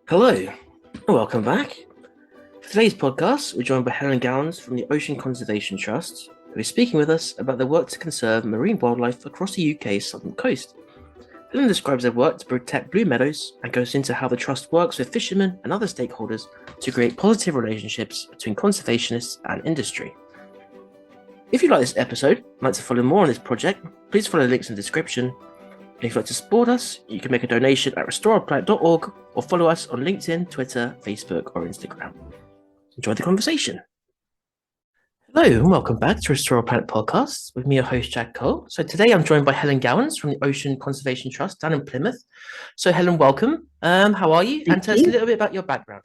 Hello, and welcome back. For today's podcast, we're joined by Helen Gowans from the Ocean Conservation Trust, who is speaking with us about their work to conserve marine wildlife across the UK's southern coast. Helen describes their work to protect Blue Meadows and goes into how the Trust works with fishermen and other stakeholders to create positive relationships between conservationists and industry. If you like this episode and like to follow more on this project, please follow the links in the description. And if you'd like to support us, you can make a donation at restoreourplanet.org or follow us on LinkedIn, Twitter, Facebook, or Instagram. Enjoy the conversation. Hello, and welcome back to Restore Our Planet podcast with me, your host, Jack Cole. So today I'm joined by Helen Gowans from the Ocean Conservation Trust down in Plymouth. So Helen, welcome. How are you? And tell us a little bit about your background.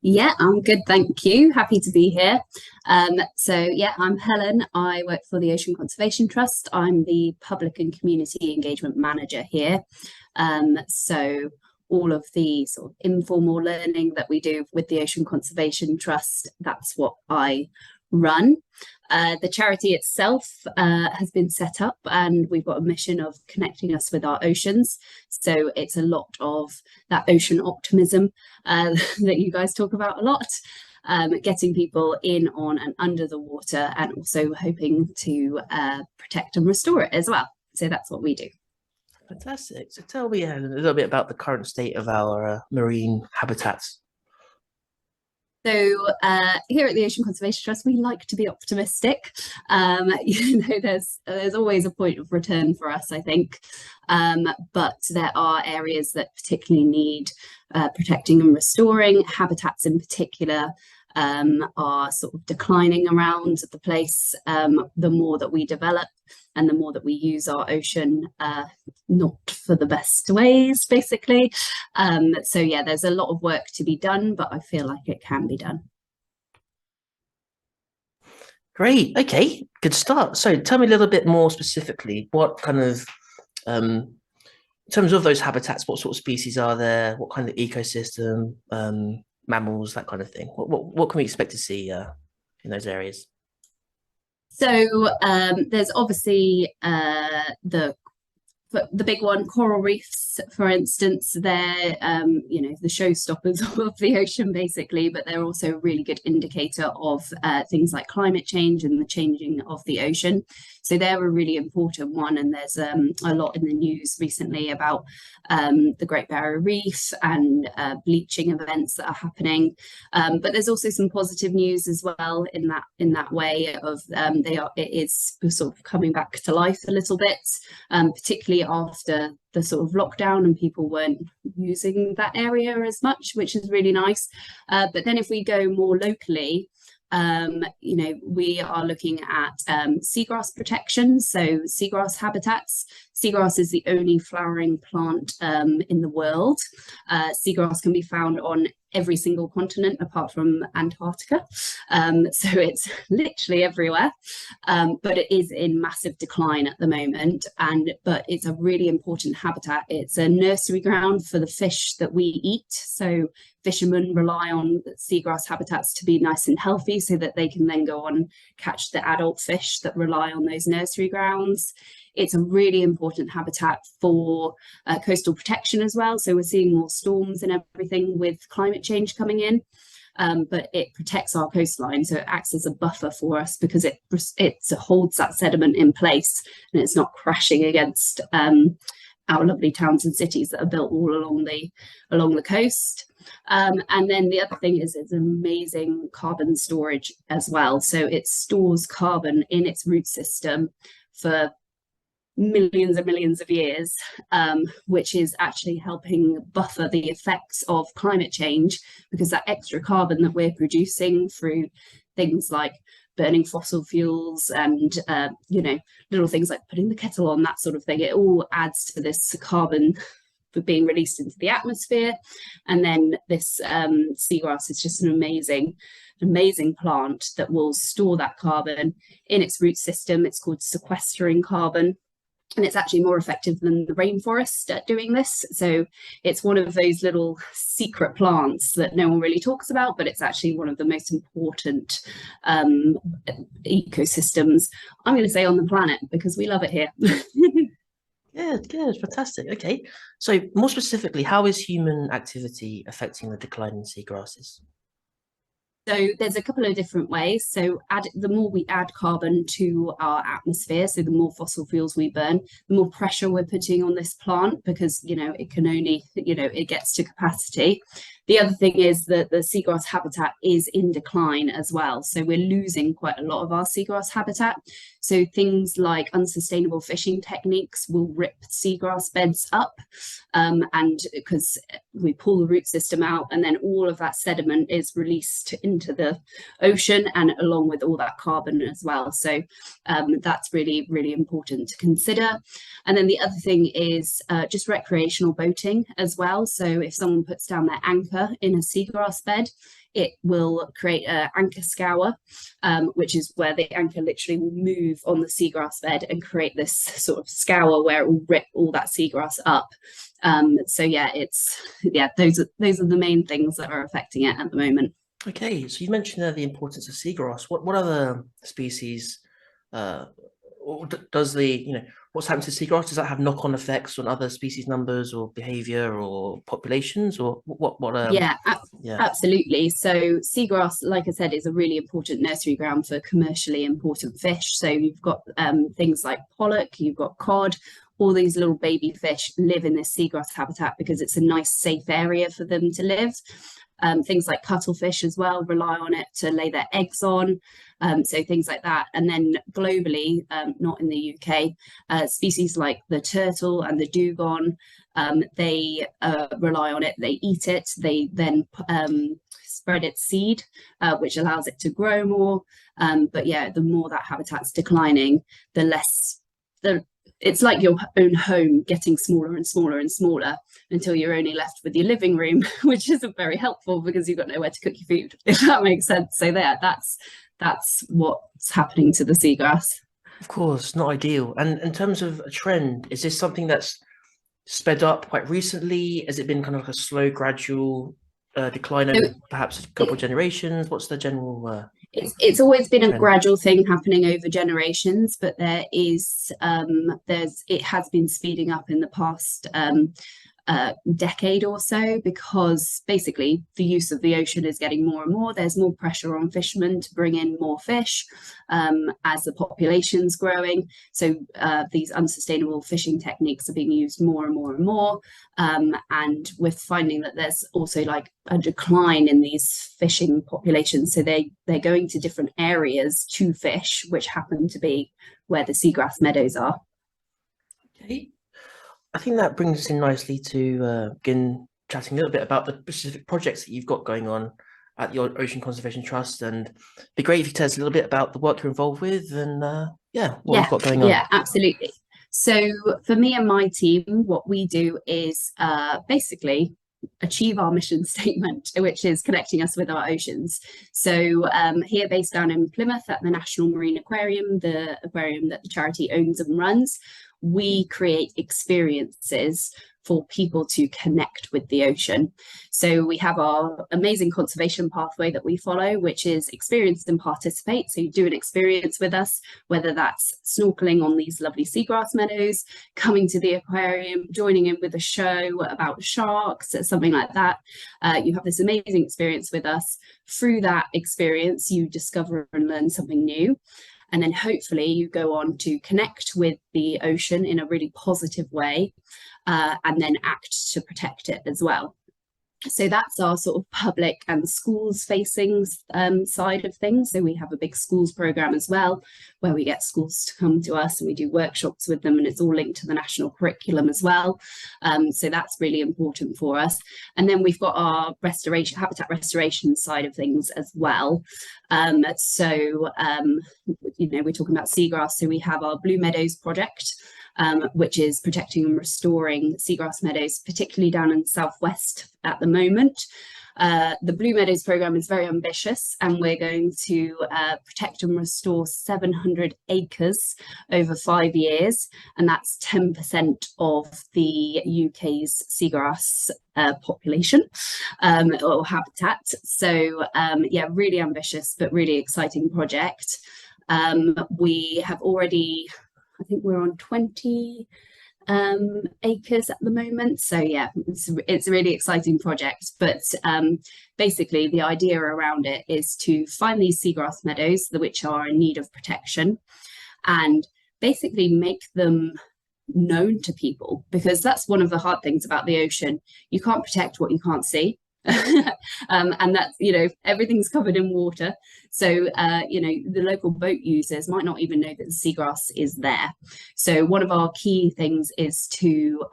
Yeah, I'm good, thank you. Happy to be here. I'm Helen. I work for the Ocean Conservation Trust. I'm the Public and Community Engagement Manager here. So all of the sort of informal learning that we do with the Ocean Conservation Trust, that's what I run. The charity itself has been set up, and we've got a mission of connecting us with our oceans. So it's a lot of that ocean optimism that you guys talk about a lot, getting people in, on and under the water, and also hoping to protect and restore it as well. So that's what we do. Fantastic. So tell me a little bit about the current state of our marine habitats. So here at the Ocean Conservation Trust, we like to be optimistic. There's always a point of return for us, I think. But there are areas that particularly need protecting and restoring. Habitats in particular are sort of declining around the place. The more that we develop and the more that we use our ocean, not for the best ways, basically. So yeah, there's a lot of work to be done, but I feel like it can be done. Great. Okay, good start. So tell me a little bit more specifically, what kind of, in terms of those habitats, what sort of species are there? What kind of ecosystem, mammals, that kind of thing? What can we expect to see in those areas? So there's obviously the big one, coral reefs, for instance. They're the showstoppers of the ocean, basically, but they're also a really good indicator of things like climate change and the changing of the ocean. So they're a really important one, and there's a lot in the news recently about the Great Barrier Reef and bleaching events that are happening. But there's also some positive news as well in that way of it is sort of coming back to life a little bit, particularly after the sort of lockdown and people weren't using that area as much, which is really nice. But then if we go more locally, we are looking at seagrass protection, so seagrass habitats. Seagrass is the only flowering plant in the world. Seagrass can be found on every single continent apart from Antarctica. So it's literally everywhere, but it is in massive decline at the moment. But it's a really important habitat. It's a nursery ground for the fish that we eat. So fishermen rely on seagrass habitats to be nice and healthy so that they can then go on and catch the adult fish that rely on those nursery grounds. It's a really important habitat for coastal protection as well. So we're seeing more storms and everything with climate change coming in. But it protects our coastline, so it acts as a buffer for us because it holds that sediment in place and it's not crashing against our lovely towns and cities that are built all along the coast. And then the other thing is it's amazing carbon storage as well. So it stores carbon in its root system for millions and millions of years, which is actually helping buffer the effects of climate change, because that extra carbon that we're producing through things like burning fossil fuels and little things like putting the kettle on, that sort of thing, it all adds to this carbon being released into the atmosphere. And then this seagrass is just an amazing plant that will store that carbon in its root system. It's called sequestering carbon, and it's actually more effective than the rainforest at doing this. So it's one of those little secret plants that no one really talks about, but it's actually one of the most important ecosystems, I'm going to say, on the planet, because we love it here. Good, good, fantastic. Okay, so more specifically, how is human activity affecting the decline in seagrasses? So there's a couple of different ways. So the more we add carbon to our atmosphere, so the more fossil fuels we burn, the more pressure we're putting on this plant because, it can only, it gets to capacity. The other thing is that the seagrass habitat is in decline as well. So we're losing quite a lot of our seagrass habitat. So things like unsustainable fishing techniques will rip seagrass beds up. And because we pull the root system out and then all of that sediment is released into the ocean and along with all that carbon as well. So that's really, really important to consider. And then the other thing is just recreational boating as well. So if someone puts down their anchor in a seagrass bed, it will create an anchor scour, which is where the anchor literally will move on the seagrass bed and create this sort of scour where it will rip all that seagrass up. So yeah, those are the main things that are affecting it at the moment. Okay, so you mentioned there the importance of seagrass. What other species does what's happened to seagrass? Does that have knock-on effects on other species numbers or behavior or populations or Yeah, yeah. absolutely. So seagrass, like I said, is a really important nursery ground for commercially important fish. So you've got things like pollock, you've got cod, all these little baby fish live in this seagrass habitat because it's a nice, safe area for them to live. Things like cuttlefish as well rely on it to lay their eggs on. So things like that. And then globally, not in the UK, species like the turtle and the dugong, they rely on it, they eat it, they then spread its seed, which allows it to grow more. But yeah, the more that habitat's declining, the less it's like your own home getting smaller and smaller and smaller until you're only left with your living room, which isn't very helpful because you've got nowhere to cook your food, if that makes sense. So that's what's happening to the seagrass. Of course, not ideal. And in terms of a trend, is this something that's sped up quite recently? Has it been kind of like a slow, gradual decline over perhaps a couple of generations? What's the general it's always been a trend? gradual thing happening over generations, but it has been speeding up in the past decade or so because basically the use of the ocean is getting more and more. There's more pressure on fishermen to bring in more fish as the population's growing. So these unsustainable fishing techniques are being used more and more and more. And we're finding that there's also like a decline in these fishing populations. So they're going to different areas to fish, which happen to be where the seagrass meadows are. Okay. I think that brings us in nicely to begin chatting a little bit about the specific projects that you've got going on at the Ocean Conservation Trust, and it'd be great if you tell us a little bit about the work you're involved with and what you've got going on. Yeah, absolutely. So for me and my team, what we do is basically achieve our mission statement, which is connecting us with our oceans. So here based down in Plymouth at the National Marine Aquarium, the aquarium that the charity owns and runs, we create experiences for people to connect with the ocean. So we have our amazing conservation pathway that we follow, which is experience and participate. So you do an experience with us, whether that's snorkeling on these lovely seagrass meadows, coming to the aquarium, joining in with a show about sharks, something like that. You have this amazing experience with us. Through that experience, you discover and learn something new. And then hopefully you go on to connect with the ocean in a really positive way and then act to protect it as well. So that's our sort of public and schools facing side of things. So we have a big schools program as well, where we get schools to come to us and we do workshops with them, and it's all linked to the national curriculum as well. So that's really important for us. And then we've got our habitat restoration side of things as well. We're talking about seagrass. So we have our Blue Meadows project, which is protecting and restoring seagrass meadows, particularly down in the southwest at the moment. The Blue Meadows programme is very ambitious, and we're going to protect and restore 700 acres over 5 years, and that's 10% of the UK's seagrass population or habitat. So really ambitious but really exciting project. We have already, I think we're on 20 acres at the moment. So yeah, it's a really exciting project. But basically, the idea around it is to find these seagrass meadows which are in need of protection, and basically make them known to people, because that's one of the hard things about the ocean. You can't protect what you can't see. And that's, everything's covered in water. So, the local boat users might not even know that the seagrass is there. So one of our key things is to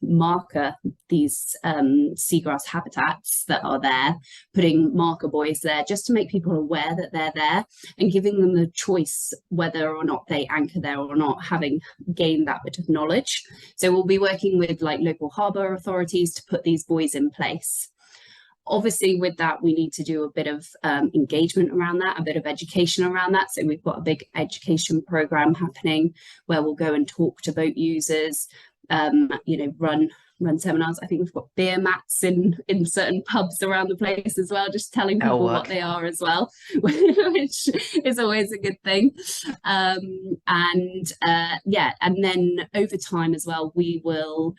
marker these seagrass habitats that are there, putting marker buoys there just to make people aware that they're there, and giving them the choice whether or not they anchor there or not, having gained that bit of knowledge. So we'll be working with like local harbour authorities to put these buoys in place. Obviously, with that, we need to do a bit of engagement around that, a bit of education around that. So we've got a big education program happening where we'll go and talk to boat users, run seminars. I think we've got beer mats in certain pubs around the place as well, just telling people what they are as well, which is always a good thing. And then over time as well, we will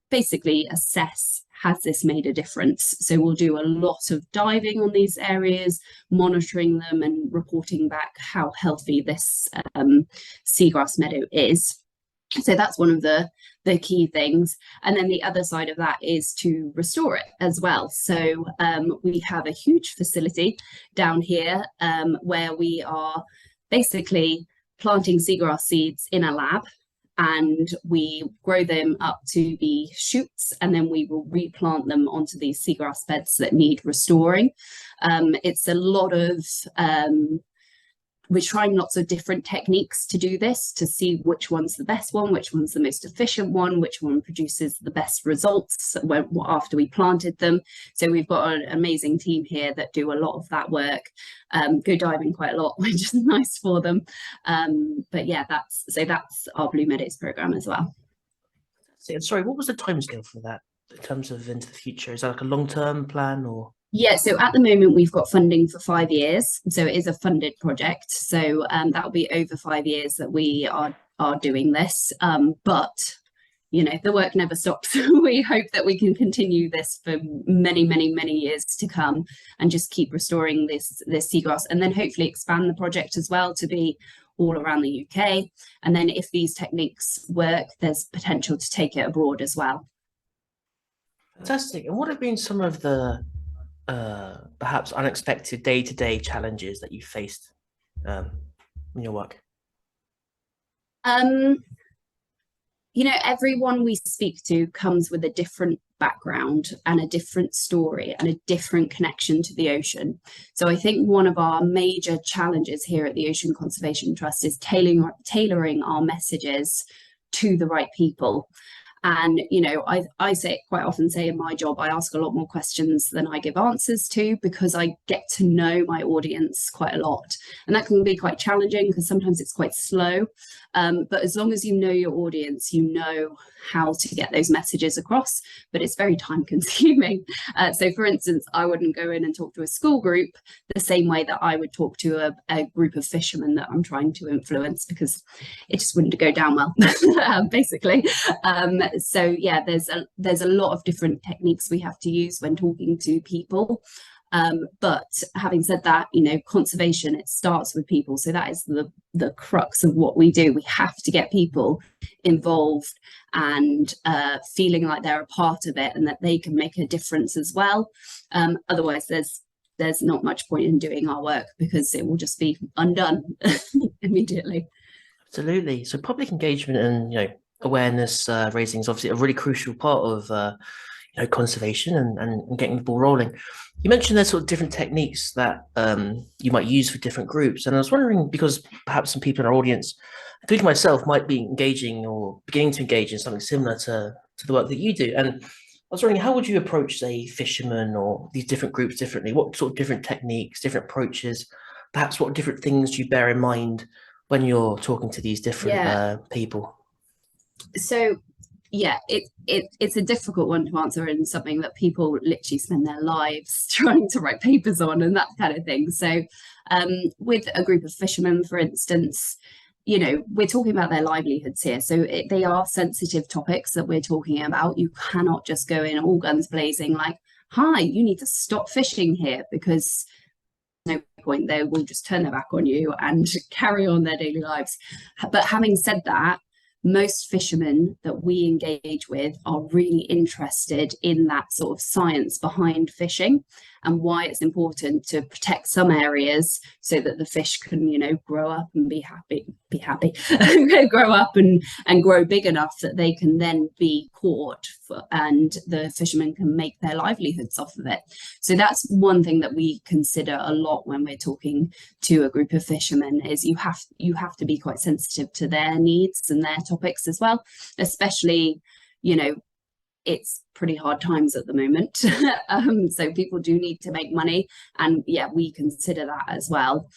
basically assess, has this made a difference? So we'll do a lot of diving on these areas, monitoring them and reporting back how healthy this seagrass meadow is. So that's one of the key things. And then the other side of that is to restore it as well. So we have a huge facility down here where we are basically planting seagrass seeds in a lab, and we grow them up to be shoots, and then we will replant them onto these seagrass beds that need restoring. It's a lot of we're trying lots of different techniques to do this, to see which one's the best one, which one's the most efficient one, which one produces the best results after we planted them. So we've got an amazing team here that do a lot of that work, go diving quite a lot, which is nice for them. But yeah, that's our Blue Meadows program as well. Sorry, what was the timescale for that in terms of into the future? Is that like a long-term plan or? Yeah, so at the moment we've got funding for 5 years, so it is a funded project. So that will be over 5 years that we are doing this. But the work never stops. We hope that we can continue this for many, many, many years to come, and just keep restoring this seagrass, and then hopefully expand the project as well to be all around the UK. And then if these techniques work, there's potential to take it abroad as well. Fantastic. And what have been some of the perhaps unexpected day-to-day challenges that you faced in your work? Everyone we speak to comes with a different background and a different story and a different connection to the ocean. So I think one of our major challenges here at the Ocean Conservation Trust is tailoring our messages to the right people. And, I quite often say in my job, I ask a lot more questions than I give answers to, because I get to know my audience quite a lot. And that can be quite challenging because sometimes it's quite slow. But as long as you know your audience, you know how to get those messages across, but it's very time consuming. So for instance, I wouldn't go in and talk to a school group the same way that I would talk to a group of fishermen that I'm trying to influence, because it just wouldn't go down well, basically. So yeah, there's a lot of different techniques we have to use when talking to people. But having said that, conservation, it starts with people. So that is the crux of what we do. We have to get people involved and feeling like they're a part of it and that they can make a difference as well. Otherwise, there's not much point in doing our work, because it will just be undone immediately. Absolutely. So public engagement and awareness raising is obviously a really crucial part of conservation and getting the ball rolling. You mentioned there's sort of different techniques that you might use for different groups, and I was wondering, because perhaps some people in our audience, including myself, might be engaging or beginning to engage in something similar to the work that you do. And I was wondering, how would you approach, say, fishermen or these different groups differently? What sort of different techniques, different approaches, perhaps what different things do you bear in mind when you're talking to these different people? So yeah, it's a difficult one to answer, and something that people literally spend their lives trying to write papers on and that kind of thing. So with a group of fishermen, for instance, you know, we're talking about their livelihoods here. So they are sensitive topics that we're talking about. You cannot just go in all guns blazing like, hi, you need to stop fishing here, because no point, they will just turn their back on you and carry on their daily lives. But having said that, most fishermen that we engage with are really interested in that sort of science behind fishing and why it's important to protect some areas so that the fish can, you know, grow up and be happy, grow up and grow big enough that they can then be caught and the fishermen can make their livelihoods off of it. So that's one thing that we consider a lot when we're talking to a group of fishermen, is you have to be quite sensitive to their needs and their topics as well, especially, you know, it's pretty hard times at the moment. So people do need to make money, and yeah, we consider that as well.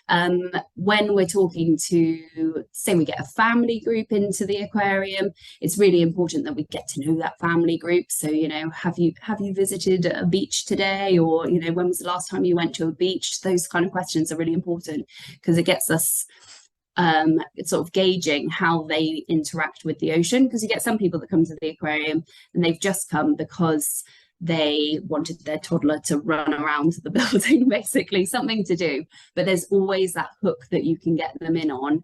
When we're talking to, say we get a family group into the aquarium, it's really important that we get to know that family group. So, you know, have you visited a beach today, or, you know, when was the last time you went to a beach? Those kind of questions are really important, because it gets us it's sort of gauging how they interact with the ocean, because you get some people that come to the aquarium and they've just come because they wanted their toddler to run around the building, basically something to do, but there's always that hook that you can get them in on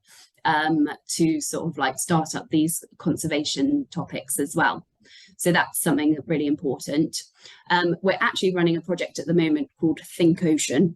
to sort of like start up these conservation topics as well. So that's something really important. We're actually running a project at the moment called Think Ocean,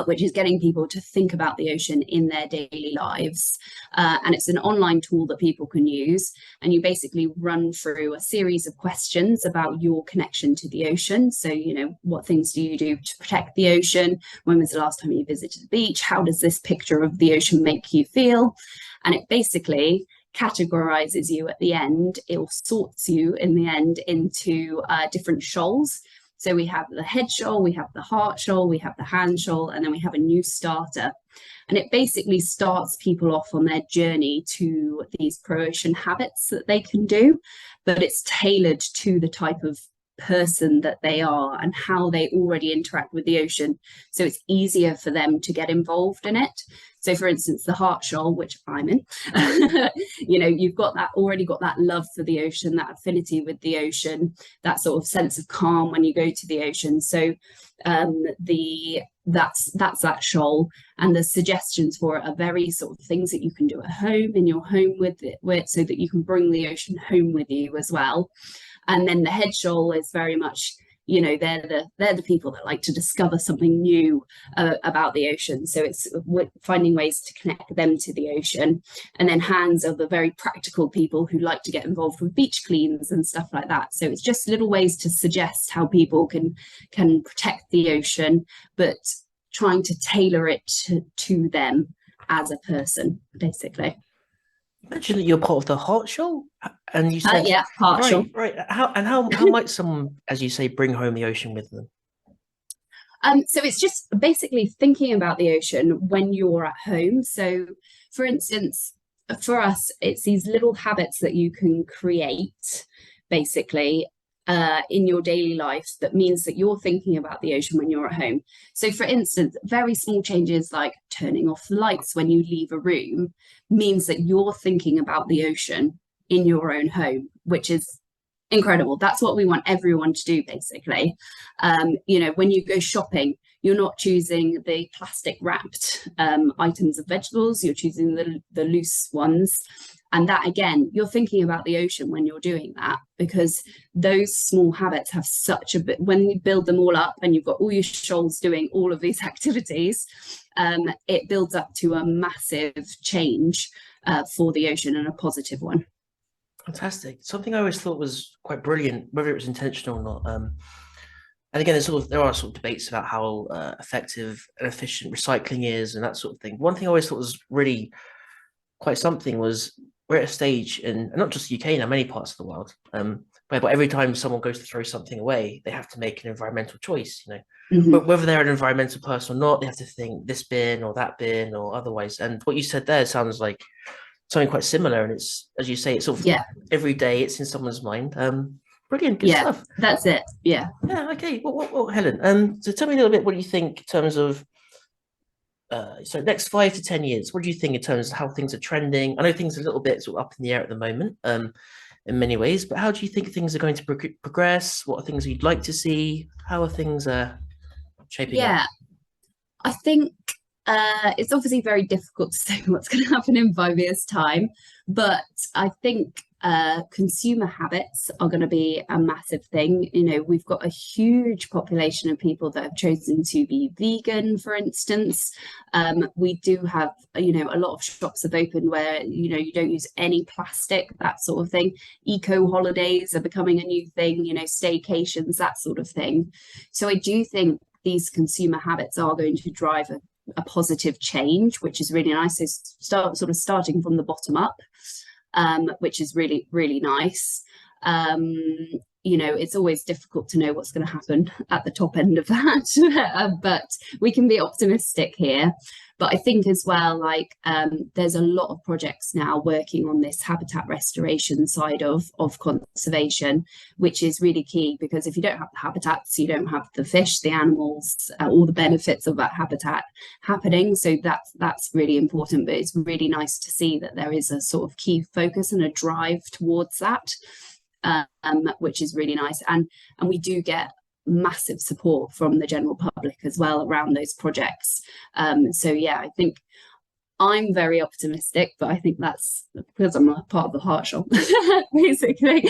which is getting people to think about the ocean in their daily lives. And it's an online tool that people can use. And you basically run through a series of questions about your connection to the ocean. So, you know, what things do you do to protect the ocean? When was the last time you visited the beach? How does this picture of the ocean make you feel? And it basically categorizes you at the end. It sorts you in the end into different shoals. So we have the head shoal, we have the heart shoal, we have the hand shoal, and then we have a new starter. And it basically starts people off on their journey to these pro-ocean habits that they can do, but it's tailored to the type of person that they are and how they already interact with the ocean. So it's easier for them to get involved in it. So for instance, the heart shoal, which I'm in, you know, you've got that already got that love for the ocean, that affinity with the ocean, that sort of sense of calm when you go to the ocean. So that's that shoal, and the suggestions for it are very sort of things that you can do at home, in your home with so that you can bring the ocean home with you as well. And then the head shoal is very much, you know, they're the people that like to discover something new about the ocean. So it's finding ways to connect them to the ocean. And then hands are the very practical people who like to get involved with beach cleans and stuff like that. So it's just little ways to suggest how people can protect the ocean, but trying to tailor it to them as a person, basically. You mentioned that you're part of the heart show, and you said, yeah, heart shoal. Right. How might someone, as you say, bring home the ocean with them? So it's just basically thinking about the ocean when you're at home. So, for instance, for us, it's these little habits that you can create, basically, in your daily life that means that you're thinking about the ocean when you're at home. So for instance, very small changes like turning off the lights when you leave a room means that you're thinking about the ocean in your own home, which is incredible. That's what we want everyone to do, basically. You know, when you go shopping, you're not choosing the plastic wrapped items of vegetables, you're choosing the loose ones. And that, again, you're thinking about the ocean when you're doing that, because those small habits have such a bit, when you build them all up and you've got all your shoals doing all of these activities, it builds up to a massive change for the ocean, and a positive one. Fantastic. Something I always thought was quite brilliant, whether it was intentional or not. And again, there are sort of debates about how effective and efficient recycling is and that sort of thing. One thing I always thought was really quite something was, we're at a stage in, and not just the UK, now many parts of the world, but every time someone goes to throw something away, they have to make an environmental choice, you know. But whether they're an environmental person or not, they have to think this bin or that bin or otherwise. And what you said there sounds like something quite similar, and it's, as you say, it's sort of every day it's in someone's mind. Brilliant, good stuff. That's it. Yeah. Okay. Well, Helen, so tell me a little bit what you think in terms of So next 5 to 10 years, what do you think in terms of how things are trending? I know things are a little bit sort of up in the air at the moment, in many ways, but how do you think things are going to progress? What are things you'd like to see? How are things shaping up? Yeah, I think it's obviously very difficult to say what's going to happen in 5 years' time, but I think consumer habits are going to be a massive thing. You know, we've got a huge population of people that have chosen to be vegan, for instance. We do have, you know, a lot of shops have opened where, you know, you don't use any plastic, that sort of thing. Eco holidays are becoming a new thing, you know, staycations, that sort of thing. So I do think these consumer habits are going to drive a positive change, which is really nice. So starting from the bottom up, which is really, really nice. You know, it's always difficult to know what's going to happen at the top end of that, but we can be optimistic here. But I think as well, like there's a lot of projects now working on this habitat restoration side of conservation, which is really key, because if you don't have the habitats, you don't have the fish, the animals, all the benefits of that habitat happening. So that's really important. But it's really nice to see that there is a sort of key focus and a drive towards that, which is really nice. And we do get massive support from the general public as well around those projects. So yeah, I think I'm very optimistic, but I think that's because I'm a part of the heart shop, basically.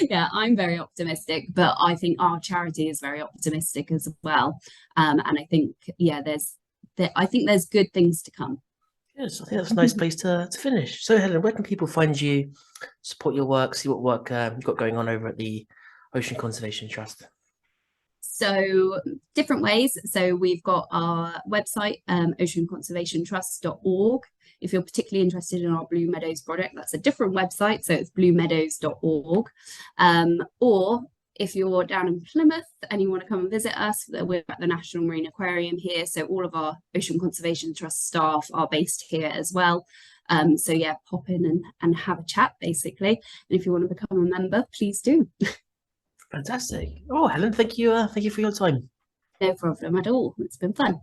Yeah, I'm very optimistic, but I think our charity is very optimistic as well. And I think, yeah, I think there's good things to come. Yes, I think that's a nice place to finish. So Helen, where can people find you, support your work, see what work you've got going on over at the Ocean Conservation Trust? So different ways. So we've got our website, oceanconservationtrust.org. If you're particularly interested in our Blue Meadows project, that's a different website. So it's bluemeadows.org. Or if you're down in Plymouth and you want to come and visit us, we're at the National Marine Aquarium here. So all of our Ocean Conservation Trust staff are based here as well. So yeah, pop in and have a chat, basically. And if you want to become a member, please do. Fantastic. Oh, Helen, thank you for your time. No problem at all. It's been fun.